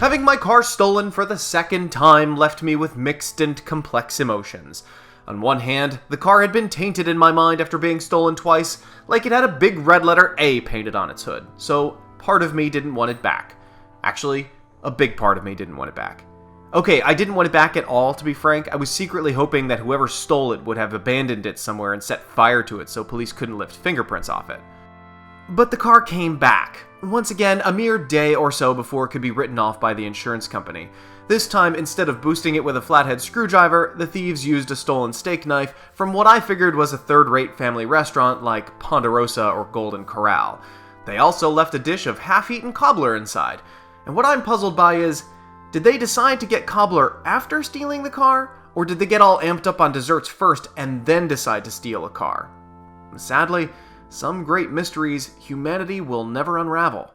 Having my car stolen for the second time left me with mixed and complex emotions. On one hand, the car had been tainted in my mind after being stolen twice, like it had a big red letter A painted on its hood, so part of me didn't want it back. Actually, a big part of me didn't want it back. Okay, I didn't want it back at all, to be frank. I was secretly hoping that whoever stole it would have abandoned it somewhere and set fire to it so police couldn't lift fingerprints off it. But the car came back. Once again, a mere day or so before it could be written off by the insurance company. This time, instead of boosting it with a flathead screwdriver, the thieves used a stolen steak knife from what I figured was a third-rate family restaurant like Ponderosa or Golden Corral. They also left a dish of half-eaten cobbler inside. And what I'm puzzled by is, did they decide to get cobbler after stealing the car? Or did they get all amped up on desserts first and then decide to steal a car? Sadly, some great mysteries humanity will never unravel.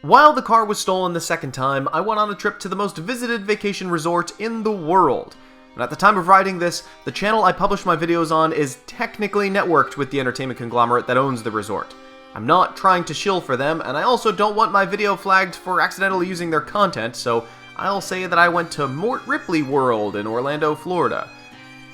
While the car was stolen the second time, I went on a trip to the most visited vacation resort in the world. And at the time of writing this, the channel I publish my videos on is technically networked with the entertainment conglomerate that owns the resort. I'm not trying to shill for them, and I also don't want my video flagged for accidentally using their content, so I'll say that I went to Mort Ripley World in Orlando, Florida.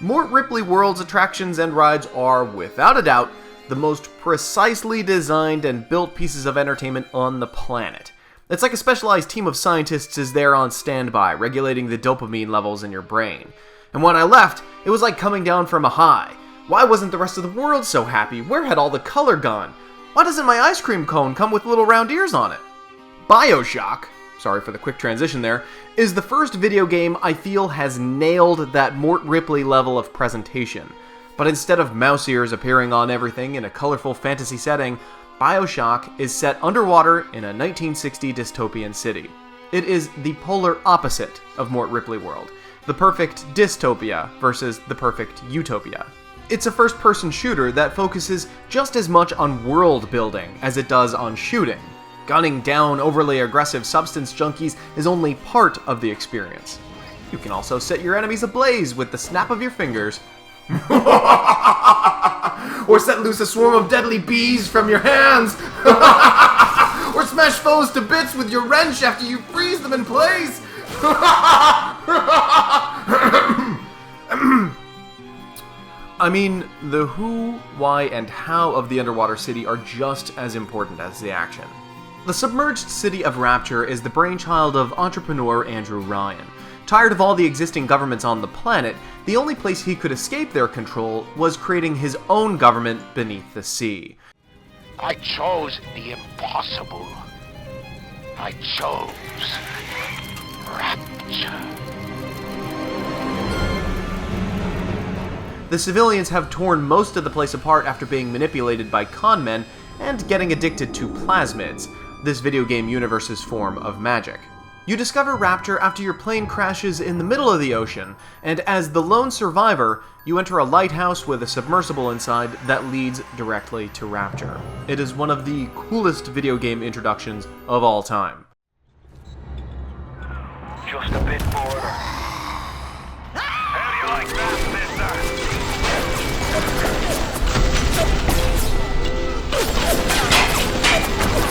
Mort Ripley World's attractions and rides are, without a doubt, the most precisely designed and built pieces of entertainment on the planet. It's like a specialized team of scientists is there on standby, regulating the dopamine levels in your brain. And when I left, it was like coming down from a high. Why wasn't the rest of the world so happy? Where had all the color gone? Why doesn't my ice cream cone come with little round ears on it? BioShock, sorry for the quick transition there, is the first video game I feel has nailed that Mort Ripley level of presentation. But instead of mouse ears appearing on everything in a colorful fantasy setting, BioShock is set underwater in a 1960 dystopian city. It is the polar opposite of Mort Ripley World, the perfect dystopia versus the perfect utopia. It's a first-person shooter that focuses just as much on world building as it does on shooting. Gunning down overly aggressive substance junkies is only part of the experience. You can also set your enemies ablaze with the snap of your fingers. Or set loose a swarm of deadly bees from your hands. Or smash foes to bits with your wrench after you freeze them in place. I mean, the who, why, and how of the underwater city are just as important as the action. The submerged city of Rapture is the brainchild of entrepreneur Andrew Ryan. Tired of all the existing governments on the planet, the only place he could escape their control was creating his own government beneath the sea. I chose the impossible. I chose Rapture. The civilians have torn most of the place apart after being manipulated by con men and getting addicted to plasmids, this video game universe's form of magic. You discover Rapture after your plane crashes in the middle of the ocean, and as the lone survivor, you enter a lighthouse with a submersible inside that leads directly to Rapture. It is one of the coolest video game introductions of all time. Just a bit border. How do you like that, mister?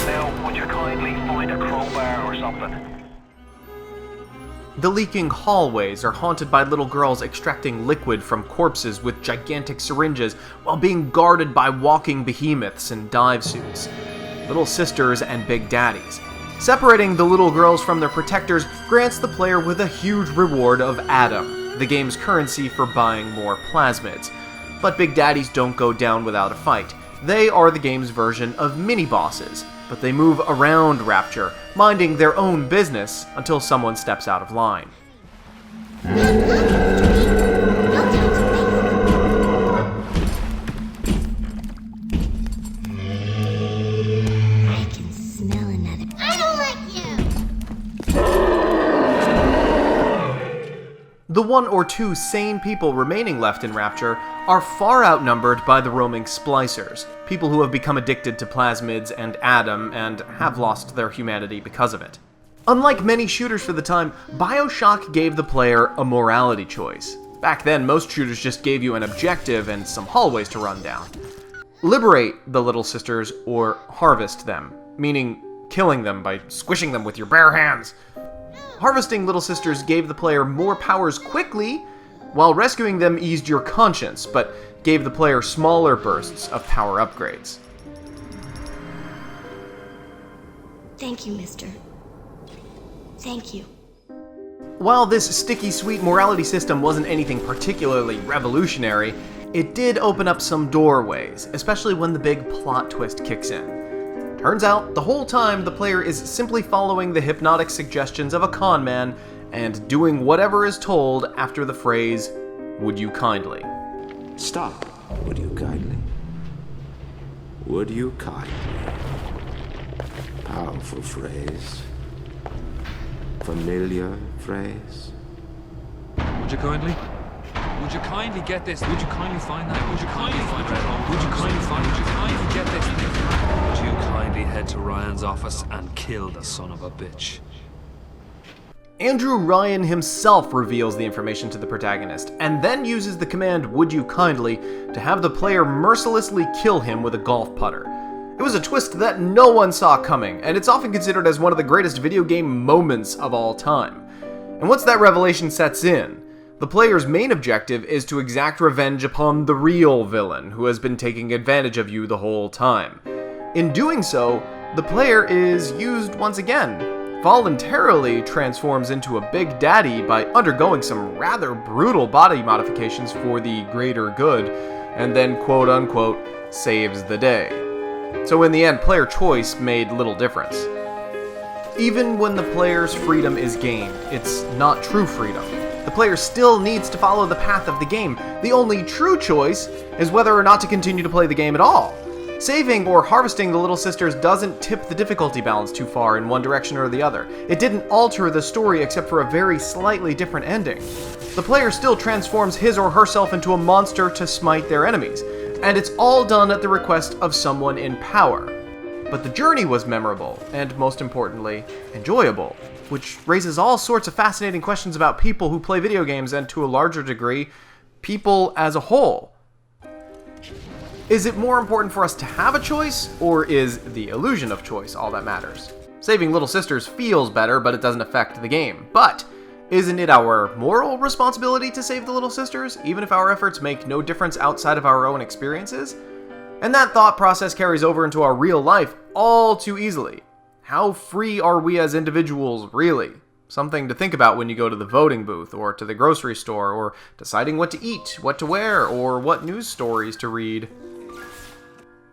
Now, would you kindly find a crowbar or something? The leaking hallways are haunted by little girls extracting liquid from corpses with gigantic syringes while being guarded by walking behemoths in dive suits. Little sisters and big daddies. Separating the little girls from their protectors grants the player with a huge reward of Adam, the game's currency for buying more plasmids. But big daddies don't go down without a fight. They are the game's version of mini-bosses, but they move around Rapture, minding their own business until someone steps out of line. I can smell another. I don't like you! The one or two sane people remaining left in Rapture are far outnumbered by the roaming splicers, people who have become addicted to plasmids and Adam and have lost their humanity because of it. Unlike many shooters for the time, BioShock gave the player a morality choice. Back then, most shooters just gave you an objective and some hallways to run down. Liberate the little sisters or harvest them, meaning killing them by squishing them with your bare hands. Harvesting Little Sisters gave the player more powers quickly, while rescuing them eased your conscience, but gave the player smaller bursts of power upgrades. Thank you, mister. Thank you. While this sticky sweet morality system wasn't anything particularly revolutionary, it did open up some doorways, especially when the big plot twist kicks in. Turns out, the whole time the player is simply following the hypnotic suggestions of a con man and doing whatever is told after the phrase, "Would you kindly?" Stop. Would you kindly? Would you kindly? Powerful phrase. Familiar phrase. Would you kindly? Would you kindly get this? Would you kindly find that? Would you kindly find that? Would you kindly find? Would you kindly get this? Would you kindly head to Ryan's office and kill the son of a bitch? Andrew Ryan himself reveals the information to the protagonist, and then uses the command "Would you kindly" to have the player mercilessly kill him with a golf putter. It was a twist that no one saw coming, and it's often considered as one of the greatest video game moments of all time. And once that revelation sets in, the player's main objective is to exact revenge upon the real villain, who has been taking advantage of you the whole time. In doing so, the player is used once again, voluntarily transforms into a big daddy by undergoing some rather brutal body modifications for the greater good, and then quote-unquote saves the day. So in the end, player choice made little difference. Even when the player's freedom is gained, it's not true freedom. The player still needs to follow the path of the game. The only true choice is whether or not to continue to play the game at all. Saving or harvesting the Little Sisters doesn't tip the difficulty balance too far in one direction or the other. It didn't alter the story except for a very slightly different ending. The player still transforms his or herself into a monster to smite their enemies, and it's all done at the request of someone in power. But the journey was memorable, and most importantly, enjoyable, which raises all sorts of fascinating questions about people who play video games and, to a larger degree, people as a whole. Is it more important for us to have a choice, or is the illusion of choice all that matters? Saving Little Sisters feels better, but it doesn't affect the game. But isn't it our moral responsibility to save the Little Sisters, even if our efforts make no difference outside of our own experiences? And that thought process carries over into our real life all too easily. How free are we as individuals, really? Something to think about when you go to the voting booth, or to the grocery store, or deciding what to eat, what to wear, or what news stories to read.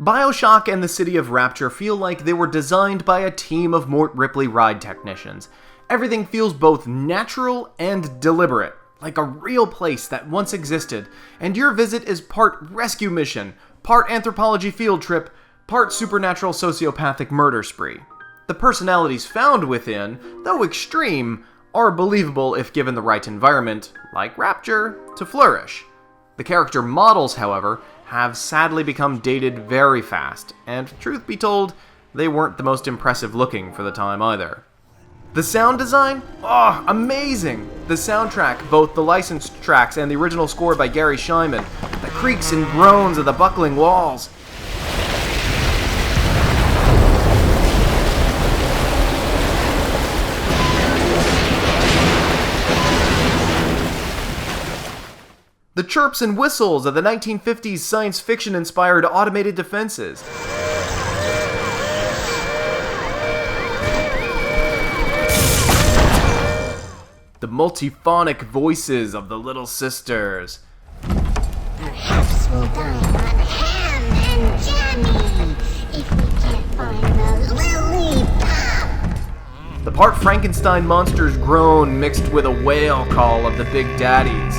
BioShock and the city of Rapture feel like they were designed by a team of Mort Ripley ride technicians. Everything feels both natural and deliberate, like a real place that once existed, and your visit is part rescue mission, part anthropology field trip, part supernatural sociopathic murder spree. The personalities found within, though extreme, are believable if given the right environment, like Rapture, to flourish. The character models, however, have sadly become dated very fast, and truth be told, they weren't the most impressive looking for the time either. The sound design? Oh, amazing! The soundtrack, both the licensed tracks and the original score by Gary Scheinman, the creaks and groans of the buckling walls. The chirps and whistles of the 1950s science fiction-inspired automated defenses. The multiphonic voices of the Little Sisters. Perhaps we'll dine on ham and jammy if we can't find the lily pop. The part Frankenstein monsters groan mixed with a whale call of the big daddies.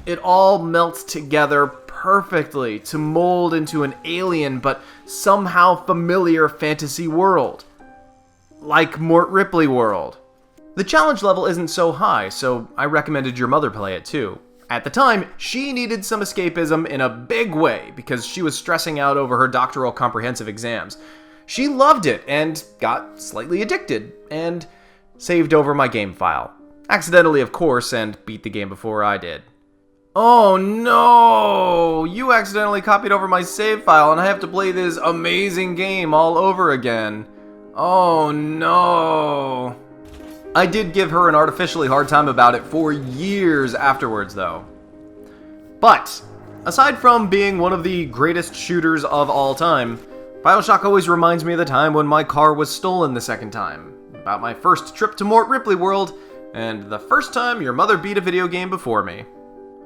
It all melts together perfectly to mold into an alien but somehow familiar fantasy world. Like Mort Ripley World. The challenge level isn't so high, so I recommended your mother play it too. At the time, she needed some escapism in a big way because she was stressing out over her doctoral comprehensive exams. She loved it and got slightly addicted and saved over my game file. Accidentally, of course, and beat the game before I did. Oh no! You accidentally copied over my save file and I have to play this amazing game all over again. Oh no! I did give her an artificially hard time about it for years afterwards, though. But, aside from being one of the greatest shooters of all time, BioShock always reminds me of the time when my car was stolen the second time, about my first trip to Mort Ripley World, and the first time your mother beat a video game before me.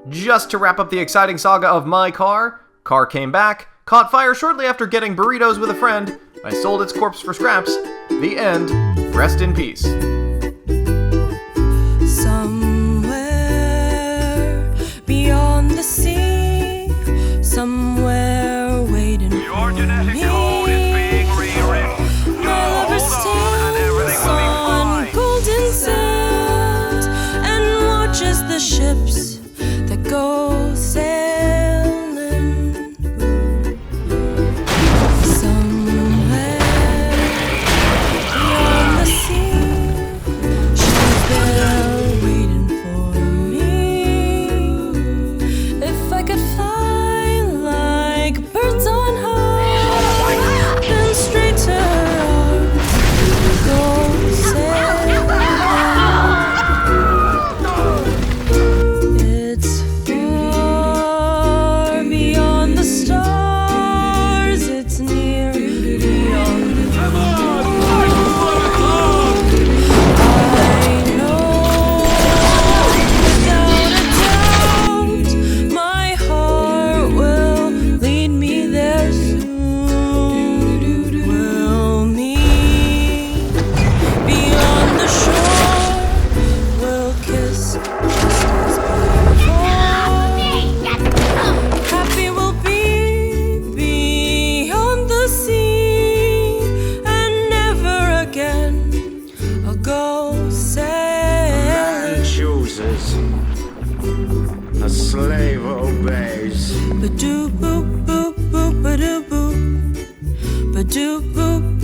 Just to wrap up the exciting saga of my car came back, caught fire shortly after getting burritos with a friend, I sold its corpse for scraps. The end. Rest in peace. Somewhere beyond the sea, somewhere waiting Your for genetic me. code is being rewritten. My lover Hold on, and everything stands will be on fine. golden sands and watches the ships that go sailing. Somewhere beyond the sea, she's there waiting for me. If I could fly like birds on high, then straight to her arms, go sailing. It's far beyond the stars, it's near beyond the I know, without a doubt, my heart will lead me there soon. We'll meet beyond the shore, we'll kiss just as before. Happy we'll be beyond the sea, and never again I'll go sailing. Chooses. A slave obeys. Ba-doo boop boop boop ba-doo boop ba-doo boop